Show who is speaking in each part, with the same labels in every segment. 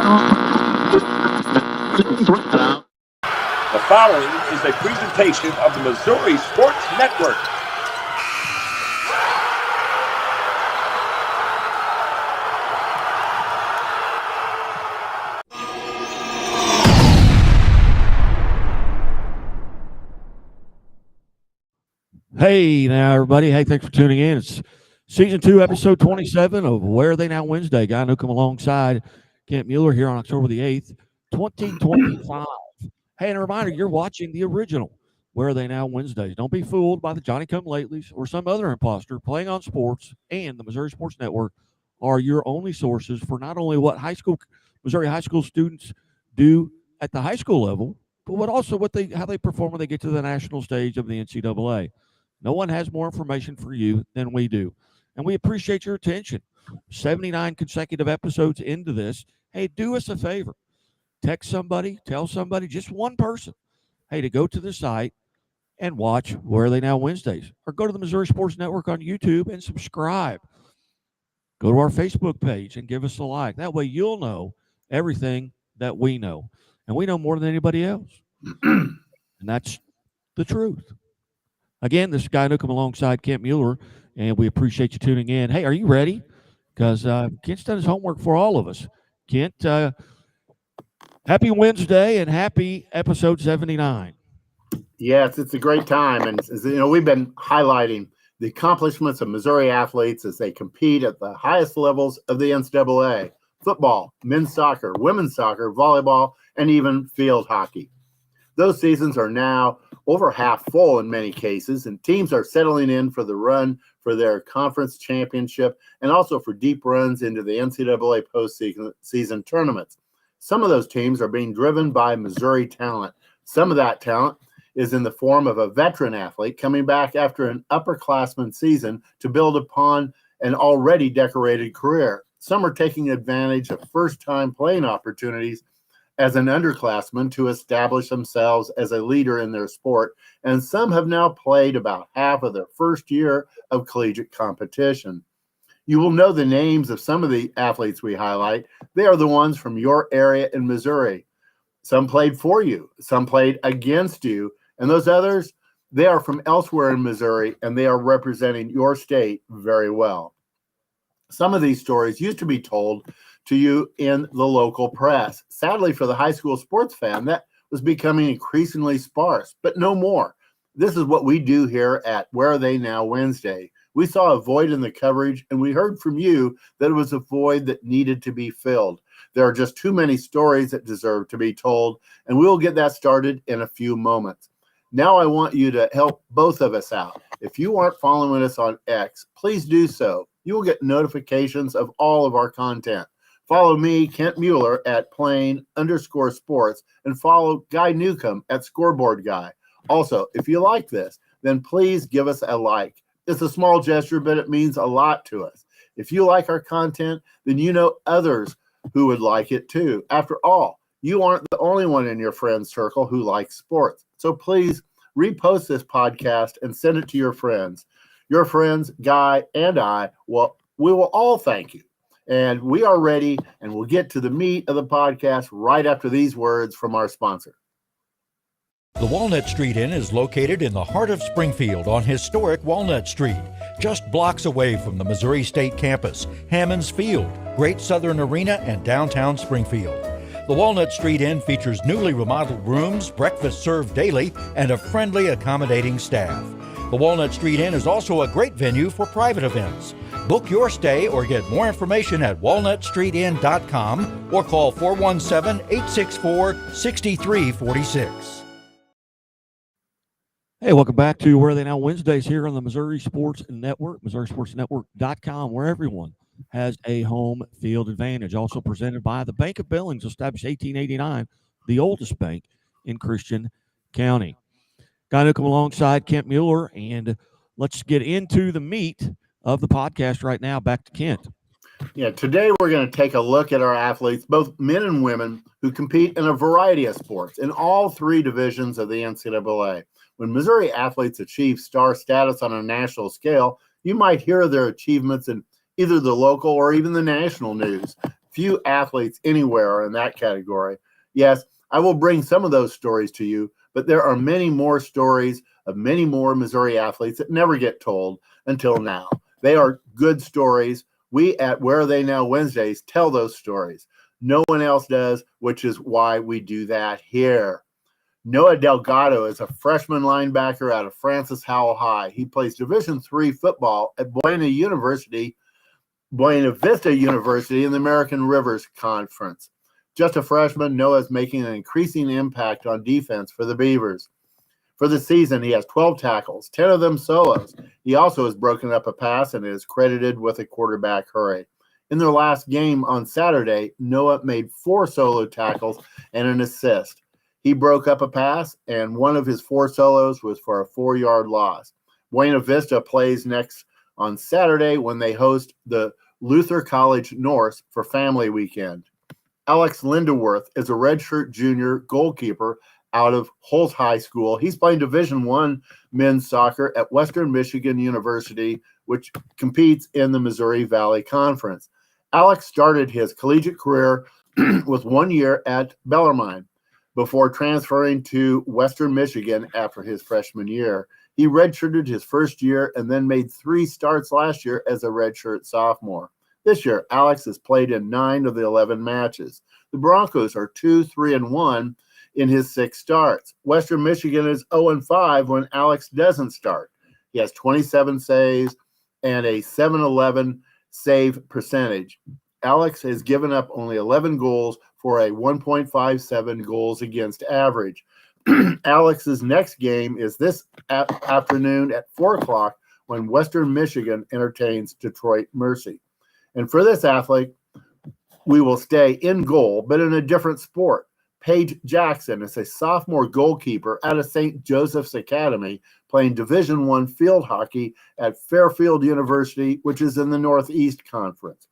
Speaker 1: The following is a presentation of the Missouri Sports Network.
Speaker 2: Hey now, everybody. Hey, thanks for tuning in. It's season 2, episode 27 of Where Are They Now Wednesday. Guy Newcomb alongside Kent Mueller here on October the 8th, 2025. Hey, and a reminder, you're watching the original Where Are They Now Wednesdays. Don't be fooled by the Johnny-come-latelys or some other imposter. Playing on Sports and the Missouri Sports Network are your only sources for not only what Missouri high school students do at the high school level, but also how they perform when they get to the national stage of the NCAA. No one has more information for you than we do. And we appreciate your attention. 79 consecutive episodes into this. Hey, do us a favor. Text somebody, tell somebody, just one person, hey, to go to the site and watch Where Are They Now Wednesdays. Or go to the Missouri Sports Network on YouTube and subscribe. Go to our Facebook page and give us a like. That way you'll know everything that we know. And we know more than anybody else. And that's the truth. Again, this is Guy Newcomb alongside Kent Mueller, and we appreciate you tuning in. Hey, are you ready? Because Kent's done his homework for all of us. Kent, happy Wednesday and happy episode 79.
Speaker 3: Yes, it's a great time. And, we've been highlighting the accomplishments of Missouri athletes as they compete at the highest levels of the NCAA: football, men's soccer, women's soccer, volleyball, and even field hockey. Those seasons are now over half full in many cases, and teams are settling in for the run for their conference championship and also for deep runs into the NCAA postseason tournaments. Some of those teams are being driven by Missouri talent. Some of that talent is in the form of a veteran athlete coming back after an upperclassman season to build upon an already decorated career. Some are taking advantage of first-time playing opportunities as an underclassman to establish themselves as a leader in their sport, and some have now played about half of their first year of collegiate competition. You will know the names of some of the athletes we highlight. They are the ones from your area in Missouri. Some played for you, some played against you, and those others, they are from elsewhere in Missouri, and they are representing your state very well. Some of these stories used to be told to you in the local press. Sadly, for the high school sports fan, that was becoming increasingly sparse, but no more. This is what we do here at Where Are They Now Wednesday. We saw a void in the coverage, and we heard from you that it was a void that needed to be filled. There are just too many stories that deserve to be told, and we'll get that started in a few moments. Now I want you to help both of us out. If you aren't following us on X, please do so. You will get notifications of all of our content. Follow me, Kent Mueller, at plain_sports, and follow Guy Newcomb at Scoreboard Guy. Also, if you like this, then please give us a like. It's a small gesture, but it means a lot to us. If you like our content, then you know others who would like it too. After all, you aren't the only one in your friend circle who likes sports. So please repost this podcast and send it to your friends. Your friends, Guy and I, we will all thank you. And we are ready, and we'll get to the meat of the podcast right after these words from our sponsor.
Speaker 4: The Walnut Street Inn is located in the heart of Springfield on historic Walnut Street, just blocks away from the Missouri State Campus, Hammons Field, Great Southern Arena, and downtown Springfield. The Walnut Street Inn features newly remodeled rooms, breakfast served daily, and a friendly, accommodating staff. The Walnut Street Inn is also a great venue for private events. Book your stay or get more information at walnutstreetin.com or call 417-864-6346.
Speaker 2: Hey, welcome back to Where Are They Now Wednesdays here on the Missouri Sports Network, MissouriSportsNetwork.com, where everyone has a home field advantage. Also presented by the Bank of Billings, established 1889, the oldest bank in Christian County. Guy Newcomb alongside Kent Mueller, and let's get into the meat of the podcast right now. Back to Kent.
Speaker 3: Yeah, today we're going to take a look at our athletes, both men and women, who compete in a variety of sports in all three divisions of the NCAA. When Missouri athletes achieve star status on a national scale, you might hear their achievements in either the local or even the national news. few athletes anywhere are in that category. Yes, I will bring some of those stories to you, but there are many more stories of many more Missouri athletes that never get told until now. They are good stories. We at Where Are They Now Wednesdays tell those stories. No one else does, which is why we do that here. Noah Delgado is a freshman linebacker out of Francis Howell High. He plays Division III football at Buena Vista University in the American Rivers Conference. Just a freshman, Noah is making an increasing impact on defense for the Beavers. For the season, he has 12 tackles, 10 of them solos. He also has broken up a pass and is credited with a quarterback hurry. In their last game on Saturday, Noah made 4 solo tackles and an assist. He broke up a pass, and one of his 4 solos was for a 4-yard loss. Buena Vista plays next on Saturday when they host the Luther College Norse for Family Weekend. Alex Lindeworth is a redshirt junior goalkeeper out of Holt High School. He's playing Division I men's soccer at Western Michigan University, which competes in the Missouri Valley Conference. Alex started his collegiate career with 1 year at Bellarmine before transferring to Western Michigan after his freshman year. He redshirted his first year and then made 3 starts last year as a redshirt sophomore. This year, Alex has played in 9 of the 11 matches. The Broncos are 2-3-1 in his 6 starts. Western Michigan is 0-5 when Alex doesn't start. He has 27 saves and a 711 save percentage. Alex has given up only 11 goals for a 1.57 goals against average. Alex's next game is this afternoon at 4 o'clock when Western Michigan entertains Detroit Mercy. And for this athlete, we will stay in goal, but in a different sport. Paige Jackson is a sophomore goalkeeper out of St. Joseph's Academy, playing Division I field hockey at Fairfield University, which is in the Northeast Conference.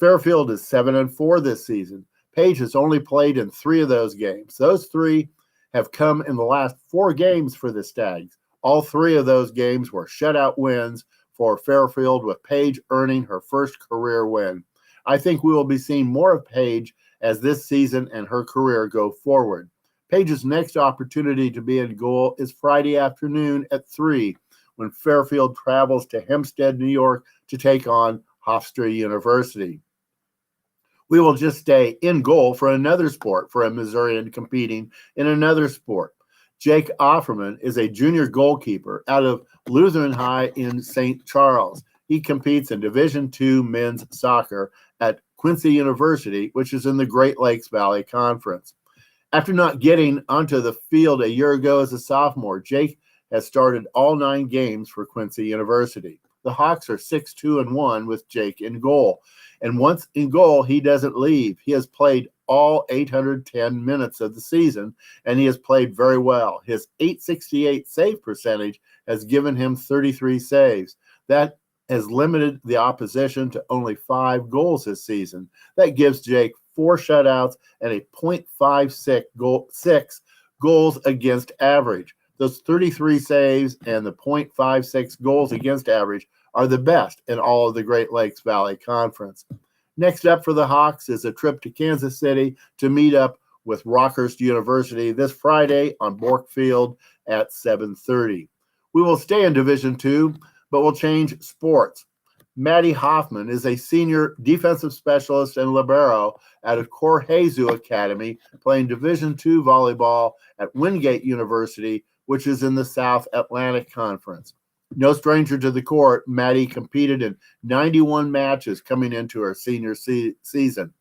Speaker 3: Fairfield is 7-4 this season. Paige has only played in 3 of those games. Those 3 have come in the last 4 games for the Stags. All 3 of those games were shutout wins for Fairfield, with Paige earning her first career win. I think we will be seeing more of Paige as this season and her career go forward. Paige's next opportunity to be in goal is Friday afternoon at 3 when Fairfield travels to Hempstead, New York to take on Hofstra University. We will just stay in goal for another sport for a Missourian competing in another sport. Jake Offerman is a junior goalkeeper out of Lutheran High in St. Charles. He competes in Division II men's soccer at Quincy University, which is in the Great Lakes Valley Conference. After not getting onto the field a year ago as a sophomore, Jake has started all 9 games for Quincy University. The Hawks are 6-2-1 with Jake in goal. And once in goal, he doesn't leave. He has played all 810 minutes of the season, and he has played very well. His .868 save percentage has given him 33 saves. That has limited the opposition to only 5 goals this season. That gives Jake 4 shutouts and a .56 goals against average. Those 33 saves and the .56 goals against average are the best in all of the Great Lakes Valley Conference. Next up for the Hawks is a trip to Kansas City to meet up with Rockhurst University this Friday on Bork Field at 7:30. We will stay in Division II, but we'll change sports. Maddie Hoffman is a senior defensive specialist and libero out of Corhezu Academy, playing Division II volleyball at Wingate University, which is in the South Atlantic Conference. No stranger to the court, Maddie competed in 91 matches coming into her senior season.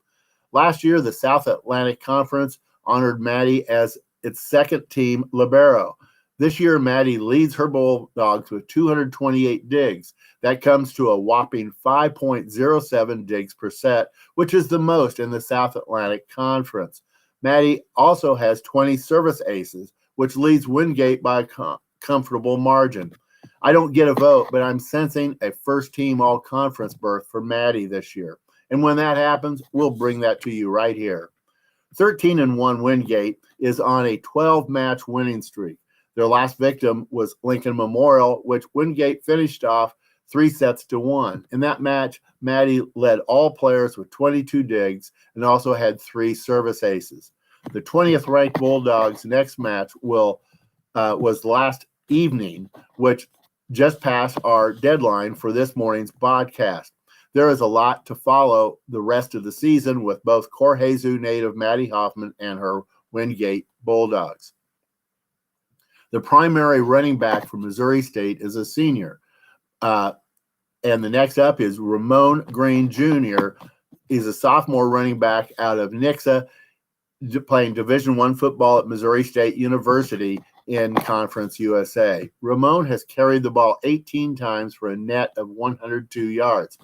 Speaker 3: Last year, the South Atlantic Conference honored Maddie as its second team libero. This year, Maddie leads her Bulldogs with 228 digs. That comes to a whopping 5.07 digs per set, which is the most in the South Atlantic Conference. Maddie also has 20 service aces, which leads Wingate by a comfortable margin. I don't get a vote, but I'm sensing a first-team all-conference berth for Maddie this year. And when that happens, we'll bring that to you right here. 13-1 Wingate is on a 12-match winning streak. Their last victim was Lincoln Memorial, which Wingate finished off 3-1. In that match, Maddie led all players with 22 digs and also had 3 service aces. The 20th ranked Bulldogs' next match was last evening, which just passed our deadline for this morning's podcast. There is a lot to follow the rest of the season with both Corjezu native Maddie Hoffman and her Wingate Bulldogs. The primary running back for Missouri State is a senior. And the next up is Ramon Green Jr. He's a sophomore running back out of Nixa, playing Division I football at Missouri State University in Conference USA. Ramon has carried the ball 18 times for a net of 102 yards.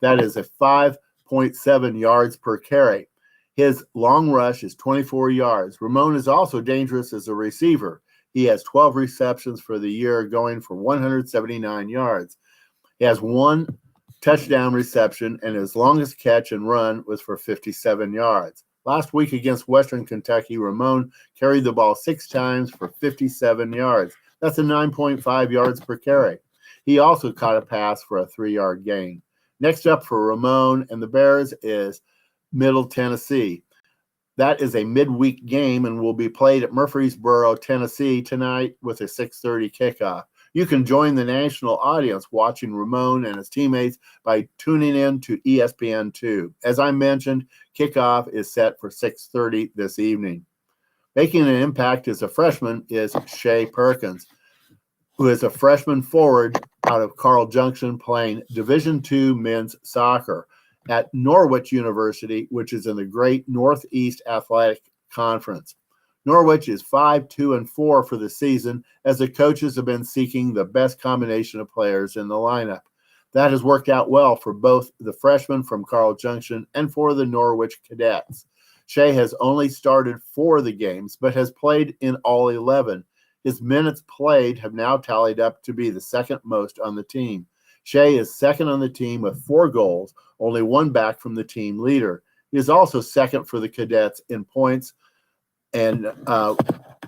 Speaker 3: That is a 5.7 yards per carry. His long rush is 24 yards. Ramon is also dangerous as a receiver. He has 12 receptions for the year, going for 179 yards. He has 1 touchdown reception, and his longest catch and run was for 57 yards. Last week against Western Kentucky, Ramon carried the ball 6 times for 57 yards. That's a 9.5 yards per carry. He also caught a pass for a 3-yard gain. Next up for Ramon and the Bears is Middle Tennessee. That is a midweek game and will be played at Murfreesboro, Tennessee tonight with a 6:30 kickoff. You can join the national audience watching Ramon and his teammates by tuning in to ESPN2. As I mentioned, kickoff is set for 6:30 this evening. Making an impact as a freshman is Shea Perkins, who is a freshman forward out of Carl Junction playing Division II men's soccer at Norwich University, which is in the Great Northeast Athletic Conference. Norwich is 5-2-4 for the season, as the coaches have been seeking the best combination of players in the lineup. That has worked out well for both the freshmen from Carl Junction and for the Norwich Cadets. Shea has only started 4 of the games, but has played in all 11. His minutes played have now tallied up to be the second most on the team. Shea is second on the team with 4 goals, only 1 back from the team leader. He is also second for the Cadets in points, and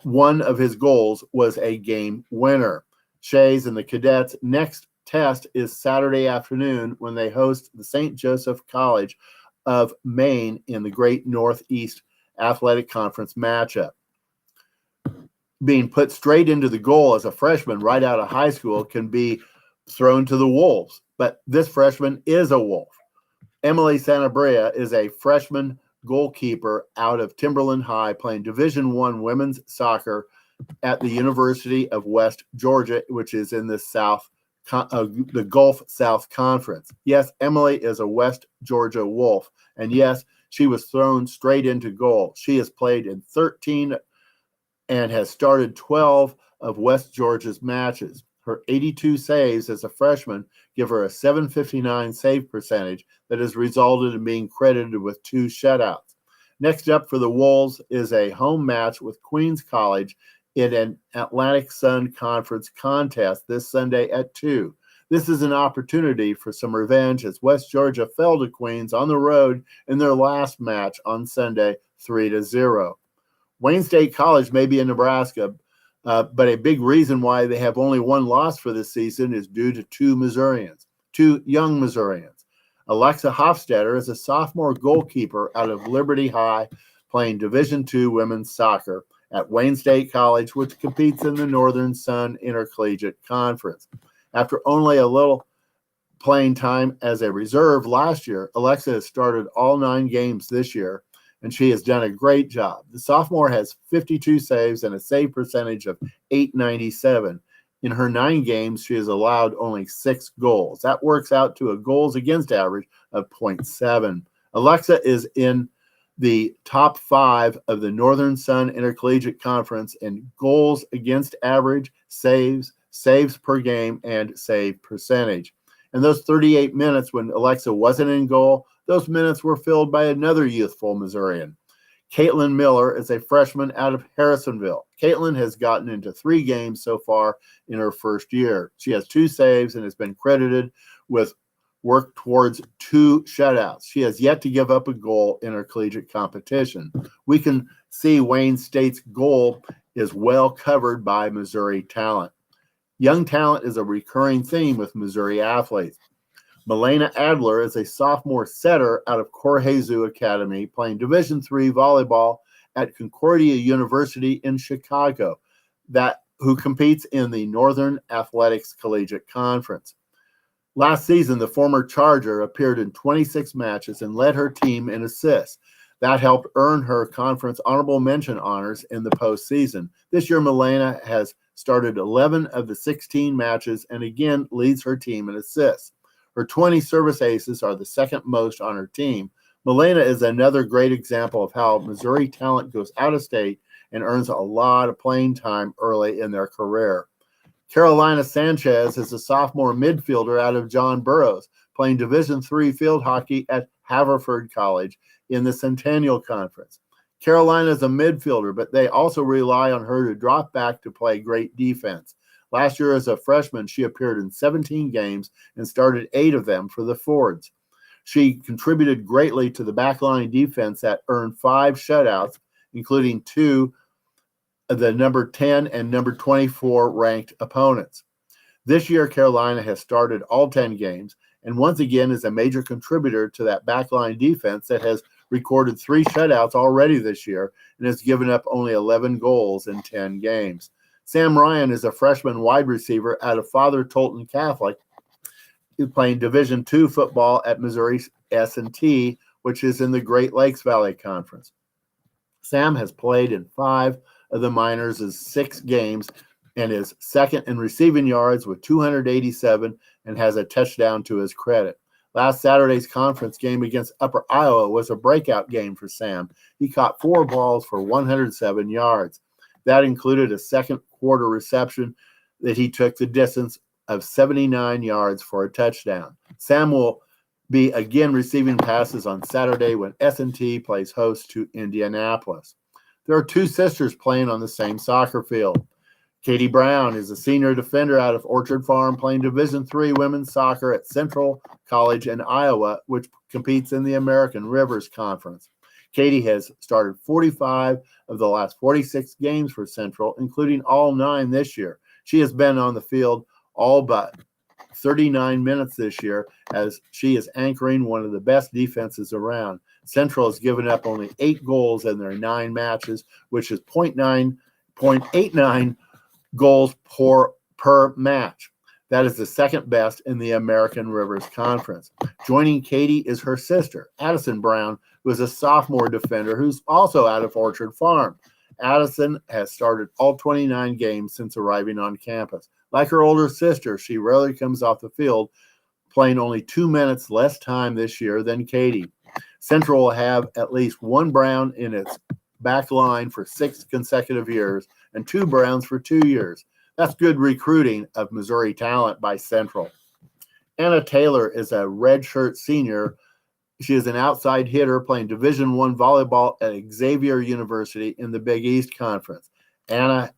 Speaker 3: one of his goals was a game winner. Shea's and the Cadets' next test is Saturday afternoon when they host the St. Joseph College of Maine in the Great Northeast Athletic Conference matchup. Being put straight into the goal as a freshman right out of high school can be thrown to the wolves, but this freshman is a wolf. Emily Sanabria is a freshman goalkeeper out of Timberland High playing Division I women's soccer at the University of West Georgia, which is in the Gulf South Conference. Yes, Emily is a West Georgia Wolf, and yes, she was thrown straight into goal. She has played in 13 and has started 12 of West Georgia's matches. Her 82 saves as a freshman give her a .759 save percentage that has resulted in being credited with 2 shutouts. Next up for the Wolves is a home match with Queens College in an Atlantic Sun Conference contest this Sunday at 2. This is an opportunity for some revenge as West Georgia fell to Queens on the road in their last match on Sunday 3-0. Wayne State College may be in Nebraska, but a big reason why they have only 1 loss for this season is due to 2 young Missourians. Alexa Hofstetter is a sophomore goalkeeper out of Liberty High playing Division II women's soccer at Wayne State College, which competes in the Northern Sun Intercollegiate Conference. After only a little playing time as a reserve last year, Alexa has started all 9 games this year, and she has done a great job. The sophomore has 52 saves and a save percentage of .897. In her 9 games, she has allowed only 6 goals. That works out to a goals against average of .7. Alexa is in the top 5 of the Northern Sun Intercollegiate Conference in goals against average, saves per game, and save percentage. And those 38 minutes when Alexa wasn't in goal, those minutes were filled by another youthful Missourian. Caitlin Mueller is a freshman out of Harrisonville. Caitlin has gotten into 3 games so far in her first year. She has 2 saves and has been credited with work towards 2 shutouts. She has yet to give up a goal in her collegiate competition. We can see Wayne State's goal is well covered by Missouri talent. Young talent is a recurring theme with Missouri athletes. Milena Adler is a sophomore setter out of Corhezu Academy playing Division III volleyball at Concordia University in Chicago, who competes in the Northern Athletics Collegiate Conference. Last season, the former Charger appeared in 26 matches and led her team in assists. That helped earn her conference honorable mention honors in the postseason. This year, Milena has started 11 of the 16 matches and again leads her team in assists. Her 20 service aces are the second most on her team. Milena is another great example of how Missouri talent goes out of state and earns a lot of playing time early in their career. Carolina Sanchez is a sophomore midfielder out of John Burroughs, playing Division III field hockey at Haverford College in the Centennial Conference. Carolina is a midfielder, but they also rely on her to drop back to play great defense. Last year as a freshman, she appeared in 17 games and started 8 of them for the Fords. She contributed greatly to the backline defense that earned 5 shutouts, including 2 of the number 10 and number 24 ranked opponents. This year, Carolina has started all 10 games and once again is a major contributor to that backline defense that has recorded 3 shutouts already this year and has given up only 11 goals in 10 games. Sam Ryan is a freshman wide receiver out of Father Tolton Catholic, playing Division II football at Missouri S&T, which is in the Great Lakes Valley Conference. Sam has played in 5 of the minors' 6 games and is second in receiving yards with 287 and has a touchdown to his credit. Last Saturday's conference game against Upper Iowa was a breakout game for Sam. He caught 4 balls for 107 yards. That included a second quarter reception that he took the distance of 79 yards for a touchdown. Sam will be again receiving passes on Saturday when S&T plays host to Indianapolis. There are 2 sisters playing on the same soccer field. Katie Brown is a senior defender out of Orchard Farm playing Division III women's soccer at Central College in Iowa, which competes in the American Rivers Conference. Katie has started 45 of the last 46 games for Central, including all 9 this year. She has been on the field all but 39 minutes this year as she is anchoring one of the best defenses around. Central has given up only 8 goals in their 9 matches, which is 0.89 goals per match. That is the second best in the American Rivers Conference. Joining Katie is her sister, Addison Brown, who is a sophomore defender who's also out of Orchard Farm. Addison has started all 29 games since arriving on campus. Like her older sister, she rarely comes off the field, playing only 2 minutes less time this year than Katie. Central will have at least 1 Brown in its back line for 6 consecutive years and 2 Browns for 2 years. That's good recruiting of Missouri talent by Central. Anna Taylor is a redshirt senior. She is an outside hitter playing Division I volleyball at Xavier University in the Big East Conference. Anna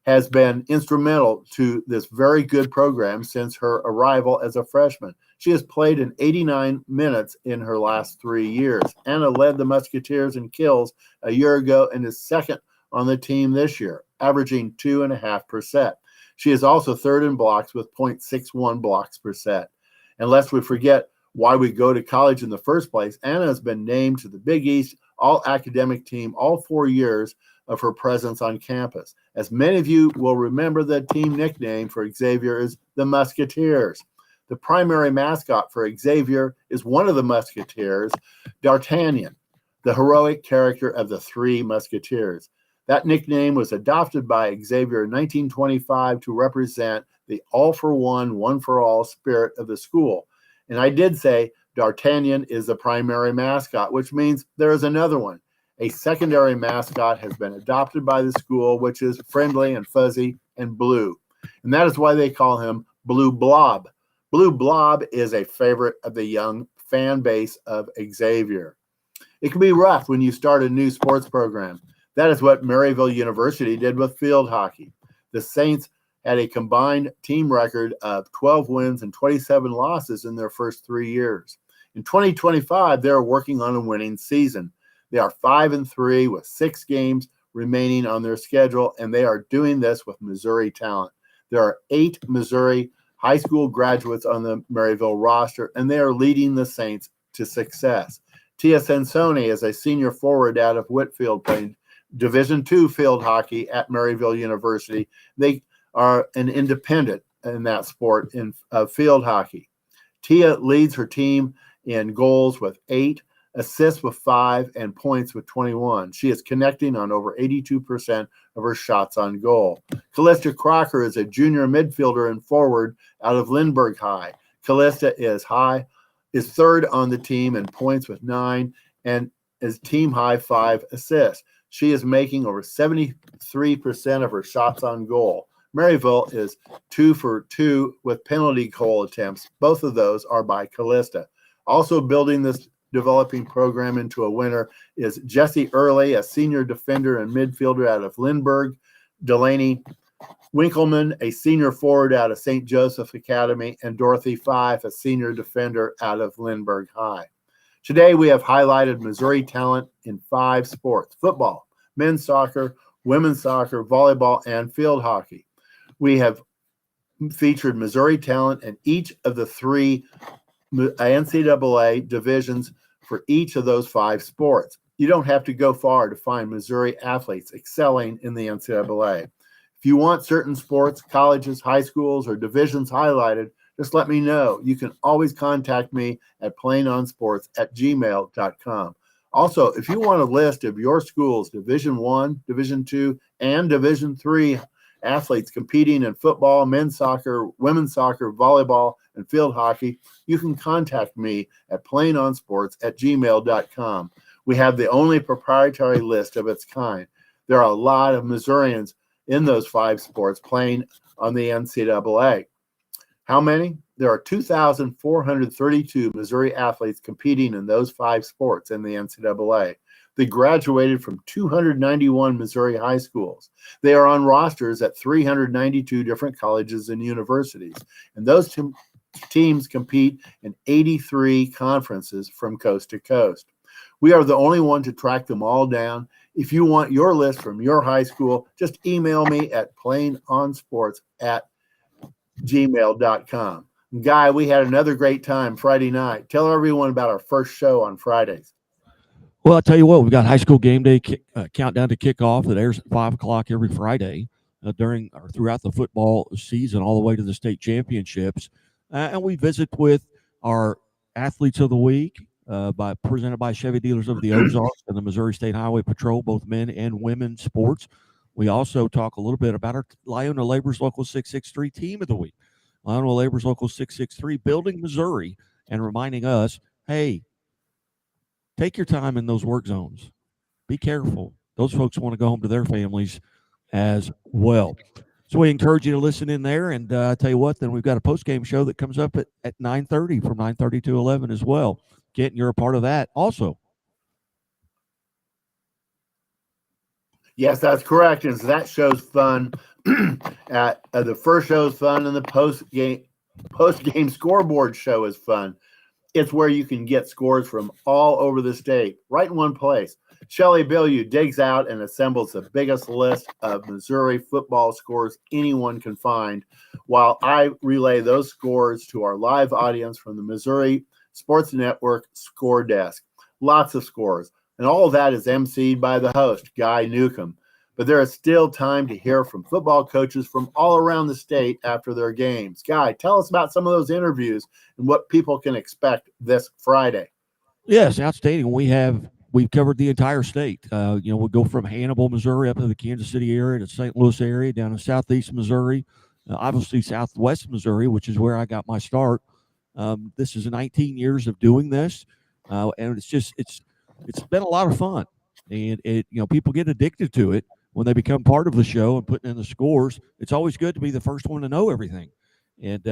Speaker 3: has been instrumental to this very good program since her arrival as a freshman. She has played in 89 minutes in her last 3 years. Anna led the Musketeers in kills a year ago and is second on the team this year, averaging 2.5%. She is also third in blocks with 0.61 blocks per set. And lest we forget why we go to college in the first place, Anna has been named to the Big East All-Academic Team all 4 years of her presence on campus. As many of you will remember, the team nickname for Xavier is the Musketeers. The primary mascot for Xavier is one of the Musketeers, D'Artagnan, the heroic character of the 3 Musketeers. That nickname was adopted by Xavier in 1925 to represent the all-for-one, one-for-all spirit of the school. And I did say D'Artagnan is the primary mascot, which means there is another one. A secondary mascot has been adopted by the school, which is friendly and fuzzy and blue. And that is why they call him Blue Blob. Blue Blob is a favorite of the young fan base of Xavier. It can be rough when you start a new sports program. That is what Maryville University did with field hockey. The Saints had a combined team record of 12 wins and 27 losses in their first 3 years. In 2025, they're working on a winning season. They are 5-3 with 6 games remaining on their schedule, and they are doing this with Missouri talent. There are 8 Missouri high school graduates on the Maryville roster, and they are leading the Saints to success. Tia Sansoni is a senior forward out of Whitfield, playing Division II field hockey at Maryville University. They are an independent in that sport in field hockey. Tia leads her team in goals with 8, assists with 5, and points with 21. She is connecting on over 82% of her shots on goal. Callista Crocker is a junior midfielder and forward out of Lindbergh High. Callista is third on the team in points with 9 and is team high 5 assists. She is making over 73% of her shots on goal. Maryville is 2 for 2 with penalty goal attempts. Both of those are by Callista. Also building this developing program into a winner is Jesse Early, a senior defender and midfielder out of Lindbergh. Delaney Winkleman, a senior forward out of St. Joseph Academy, and Dorothy Fife, a senior defender out of Lindbergh High. Today, we have highlighted Missouri talent in 5 sports: football, men's soccer, women's soccer, volleyball, and field hockey. We have featured Missouri talent in each of the 3 NCAA divisions for each of those 5 sports. You don't have to go far to find Missouri athletes excelling in the NCAA. If you want certain sports, colleges, high schools, or divisions highlighted, just let me know. You can always contact me at plainonsports@gmail.com. Also, if you want a list of your school's Division I, Division II, and Division III athletes competing in football, men's soccer, women's soccer, volleyball, and field hockey, you can contact me at plainonsports@gmail.com. We have the only proprietary list of its kind. There are a lot of Missourians in those 5 sports playing on the NCAA. How many? There are 2,432 Missouri athletes competing in those 5 sports in the NCAA. They graduated from 291 Missouri high schools. They are on rosters at 392 different colleges and universities. And those teams compete in 83 conferences from coast to coast. We are the only one to track them all down. If you want your list from your high school, just email me at plainonsports@gmail.com. Guy, we had another great time Friday night. Tell everyone about our first show on Fridays.
Speaker 2: Well, I'll tell you what, we've got high school game day countdown to kickoff that airs at 5 o'clock every Friday during or throughout the football season, all the way to the state championships. And we visit with our athletes of the week presented by Chevy Dealers of the Ozarks and the Missouri State Highway Patrol, both men and women's sports. We also talk a little bit about our Leona Labor's Local 663 Team of the Week. Leona Labor's Local 663 building Missouri and reminding us, hey, take your time in those work zones. Be careful. Those folks want to go home to their families as well. So we encourage you to listen in there. And tell you what, then we've got a post-game show that comes up at 9:30 from 9:30 to 11 as well. Kent, you're a part of that also.
Speaker 3: Yes, that's correct. And so that show's fun. The first show is fun, and the post-game scoreboard show is fun. It's where you can get scores from all over the state, right in one place. Shelley Bilyeu digs out and assembles the biggest list of Missouri football scores anyone can find, while I relay those scores to our live audience from the Missouri Sports Network Score Desk. Lots of scores, and all of that is emceed by the host, Guy Newcomb. But there is still time to hear from football coaches from all around the state after their games. Guy, tell us about some of those interviews and what people can expect this Friday.
Speaker 2: Yes, outstanding. We've covered the entire state. We'll go from Hannibal, Missouri, up to the Kansas City area, to St. Louis area, down to southeast Missouri, obviously southwest Missouri, which is where I got my start. This is 19 years of doing this, and it's been a lot of fun, and people get addicted to it when they become part of the show and putting in the scores. It's always good to be the first one to know everything, and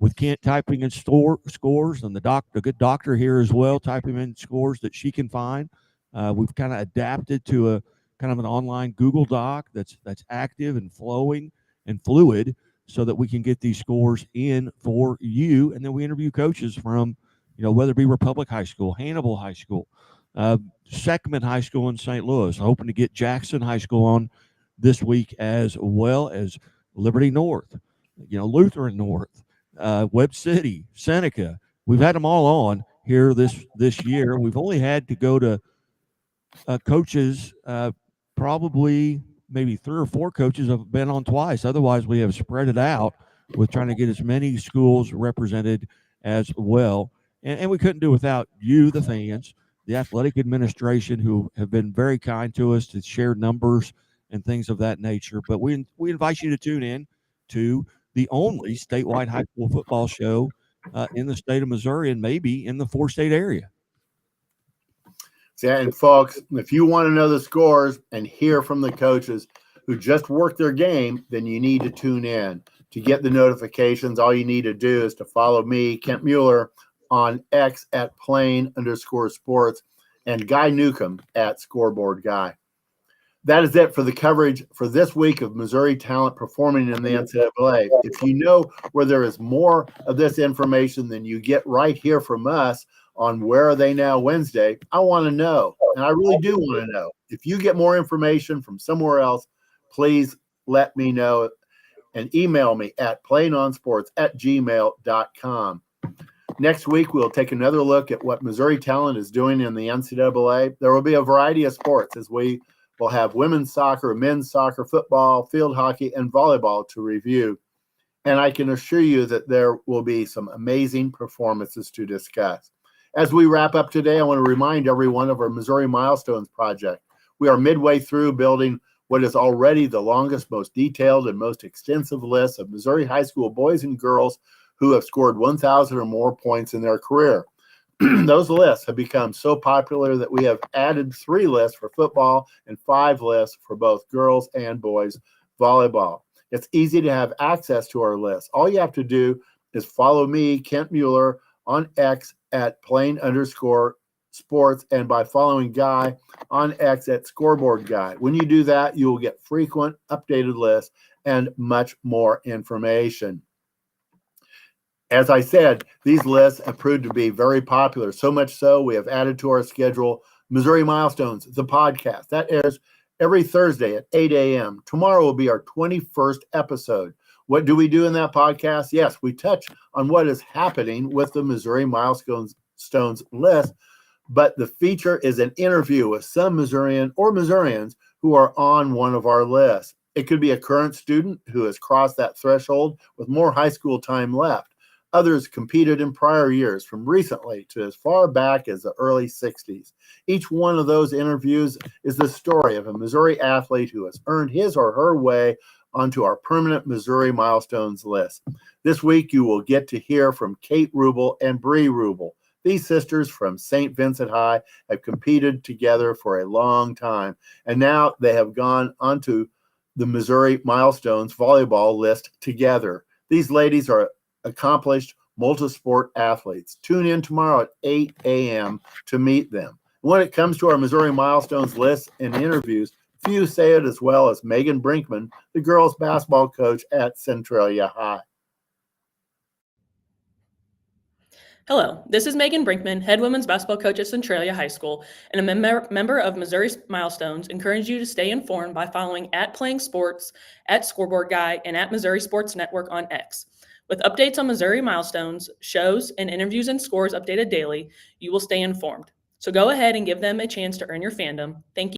Speaker 2: with Kent typing in scores, and the good doctor here as well, typing in scores that she can find. We've kind of adapted to a kind of an online Google Doc that's active and flowing and fluid, so that we can get these scores in for you. And then we interview coaches from, whether it be Republic High School, Hannibal High School, Seckman High School in St. Louis. I'm hoping to get Jackson High School on this week, as well as Liberty North. Lutheran North, Webb City, Seneca. We've had them all on here this year. We've only had to go to coaches, probably maybe 3 or 4 coaches have been on twice. Otherwise, we have spread it out with trying to get as many schools represented as well. And we couldn't do without you, the fans, the athletic administration, who have been very kind to us to share numbers and things of that nature. But we invite you to tune in to the only statewide high school football show in the state of Missouri and maybe in the 4-state area.
Speaker 3: Yeah, and folks, if you want to know the scores and hear from the coaches who just worked their game, then you need to tune in. To get the notifications, all you need to do is to follow me, Kent Mueller, on X at @plain_sports, and Guy Newcomb at Scoreboard Guy. That is it for the coverage for this week of Missouri talent performing in the NCAA. If you know where there is more of this information than you get right here from us on Where Are They Now Wednesday, I want to know, and I really do want to know. If you get more information from somewhere else, please let me know and email me at plainonsports@gmail.com. Next week, we'll take another look at what Missouri talent is doing in the NCAA. There will be a variety of sports, as we will have women's soccer, men's soccer, football, field hockey, and volleyball to review. And I can assure you that there will be some amazing performances to discuss. As we wrap up today, I want to remind everyone of our Missouri Milestones project. We are midway through building what is already the longest, most detailed, and most extensive list of Missouri high school boys and girls who have scored 1,000 or more points in their career. Those lists have become so popular that we have added 3 lists for football and 5 lists for both girls and boys volleyball. It's easy to have access to our list. All you have to do is follow me, Kent Mueller, on X at @plain_sports, and by following Guy on X at Scoreboard Guy. When you do that, you will get frequent updated lists and much more information. As I said, these lists have proved to be very popular, so much so we have added to our schedule Missouri Milestones, the podcast. That airs every Thursday at 8 a.m. Tomorrow will be our 21st episode. What do we do in that podcast? Yes, we touch on what is happening with the Missouri Milestones list, but the feature is an interview with some Missourian or Missourians who are on one of our lists. It could be a current student who has crossed that threshold with more high school time left. Others competed in prior years, from recently to as far back as the early 60s. Each one of those interviews is the story of a Missouri athlete who has earned his or her way onto our permanent Missouri Milestones list. This week, you will get to hear from Kate Rubel and Bree Rubel. These sisters from St. Vincent High have competed together for a long time, and now they have gone onto the Missouri Milestones volleyball list together. These ladies are accomplished multi-sport athletes. Tune in tomorrow at 8 a.m. to meet them. When it comes to our Missouri Milestones list and interviews, few say it as well as Megan Brinkman, the girls basketball coach at Centralia High.
Speaker 5: Hello, this is Megan Brinkman, head women's basketball coach at Centralia High School, and a member of Missouri Milestones. Encourage you to stay informed by following @PlayingSports, @Scoreboard Guy, and @Missouri Sports Network on X. With updates on Missouri Milestones, shows, and interviews and scores updated daily, you will stay informed. So go ahead and give them a chance to earn your fandom. Thank you.